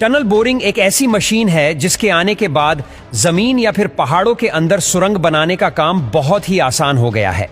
Tunnel boring एक ऐसी machine है जिसके आने के बाद जमीन या फिर पहाड़ों के अंदर सुरंग बनाने का काम बहुत ही आसान हो गया है।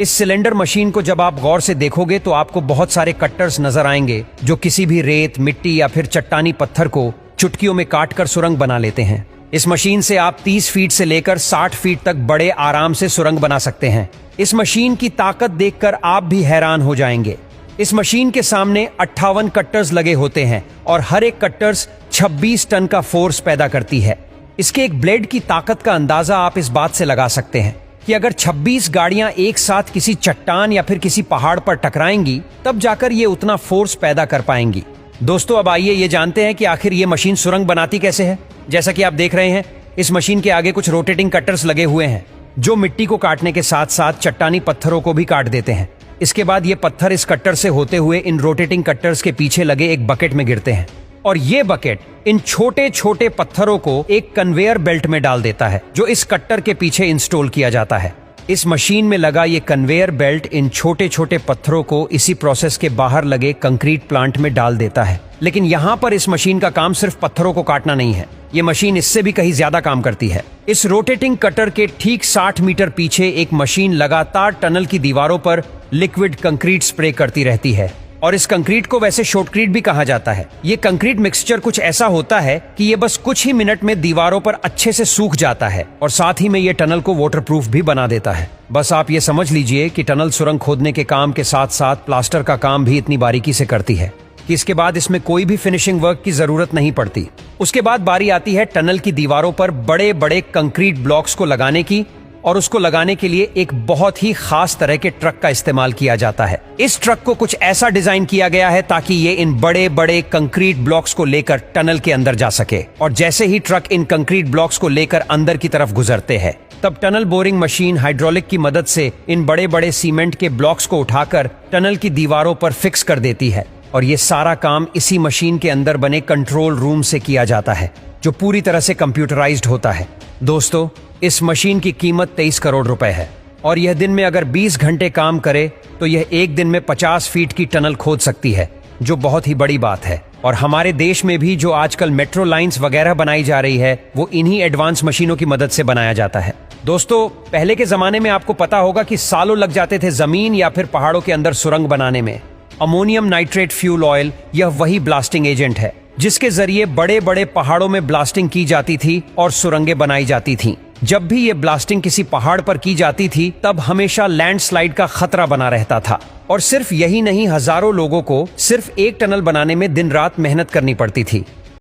इस सिलेंडर मशीन को जब आप गौर से देखोगे तो आपको बहुत सारे कट्टर्स नजर आएंगे जो किसी भी रेत, मिट्टी या फिर चट्टानी पत्थर को चुटकियों में काटकर सुरंग बना लेते हैं। इस मशीन से आप 30 फीट से लेकर 60 फीट तक बड़े आराम से सुरंग बना सकते हैं। इस मशीन की ताकत देखकर आप भी हैरान हो जाएंगे। इस मशीन के सामने 58 कट्टर्स लगे होते हैं और हर एक कट्टर्स 26 टन का फोर्स पैदा करती है। इसके एक ब्लेड की ताकत का अंदाजा आप इस बात से लगा सकते हैं कि अगर 26 गाड़ियां एक साथ किसी चट्टान या फिर किसी पहाड़ पर टकराएंगी तब जाकर ये उतना फोर्स पैदा कर पाएंगी। दोस्तों, अब आइए ये जानते हैं कि आखिर ये मशीन सुरंग बनाती कैसे है। जैसा कि आप देख रहे हैं, इस मशीन के आगे कुछ रोटेटिंग कट्टर्स लगे हुए हैं जो मिट्टी को काटने के साथ साथ चट्टानी पत्थरों को भी काट देते हैं। इसके बाद ये पत्थर इस कट्टर से होते हुए इन रोटेटिंग कट्टर्स के पीछे लगे एक बकेट में गिरते हैं और ये बकेट इन छोटे छोटे पत्थरों को एक कन्वेयर बेल्ट में डाल देता है जो इस कट्टर के पीछे इंस्टॉल किया जाता है। इस मशीन में लगा ये कन्वेयर बेल्ट इन छोटे छोटे पत्थरों को इसी प्रोसेस के बाहर लगे कंक्रीट प्लांट में डाल देता है। लेकिन यहाँ पर इस मशीन का काम सिर्फ पत्थरों को काटना नहीं है, ये मशीन इससे भी कहीं ज्यादा काम करती है। इस रोटेटिंग कटर के ठीक 60 मीटर पीछे एक मशीन लगातार टनल की दीवारों पर लिक्विड कंक्रीट स्प्रे करती रहती है और इस कंक्रीट को वैसे शॉटक्रीट भी कहा जाता है। ये कंक्रीट मिक्सचर कुछ ऐसा होता है कि ये बस कुछ ही मिनट में दीवारों पर अच्छे से सूख जाता है और साथ ही में ये टनल को वाटरप्रूफ भी बना देता है। बस आप ये समझ लीजिए कि टनल सुरंग खोदने के काम के साथ साथ प्लास्टर का काम भी इतनी बारीकी से करती है कि इसके बाद इसमें कोई भी फिनिशिंग वर्क की जरूरत नहीं पड़ती। उसके बाद बारी आती है टनल की दीवारों पर बड़े बड़े कंक्रीट ब्लॉक्स को लगाने की और उसको लगाने के लिए एक बहुत ही खास तरह के ट्रक का इस्तेमाल किया जाता है। इस ट्रक को कुछ ऐसा डिजाइन किया गया है ताकि ये इन बड़े बड़े कंक्रीट ब्लॉक्स को लेकर टनल के अंदर जा सके और जैसे ही ट्रक इन कंक्रीट ब्लॉक्स को लेकर अंदर की तरफ गुजरते हैं तब टनल बोरिंग मशीन हाइड्रोलिक की मदद से इन बड़े बड़े सीमेंट के ब्लॉक्स को उठाकर टनल की दीवारों पर फिक्स कर देती है और ये सारा काम इसी मशीन के अंदर बने कंट्रोल रूम से किया जाता है जो पूरी तरह से कंप्यूटराइज्ड होता है। दोस्तों, इस मशीन की कीमत 23 करोड़ रुपए है और यह दिन में अगर 20 घंटे काम करे तो यह एक दिन में 50 फीट की टनल खोद सकती है, जो बहुत ही बड़ी बात है। और हमारे देश में भी जो आजकल मेट्रो लाइंस वगैरह बनाई जा रही है वो इन्हीं एडवांस मशीनों की मदद से बनाया जाता है। दोस्तों, पहले के जमाने में आपको पता होगा कि सालों लग जाते थे जमीन या फिर पहाड़ों के अंदर सुरंग बनाने में। अमोनियम नाइट्रेट फ्यूल ऑयल यह वही ब्लास्टिंग एजेंट है जिसके जरिए बड़े बड़े पहाड़ों में ब्लास्टिंग की जाती थी और सुरंगें बनाई जाती थीं। जब भी ये ब्लास्टिंग किसी पहाड़ पर की जाती थी तब हमेशा लैंडस्लाइड का खतरा बना रहता था और सिर्फ यही नहीं, हजारों लोगों को सिर्फ एक टनल बनाने में दिन रात मेहनत करनी पड़ती थी।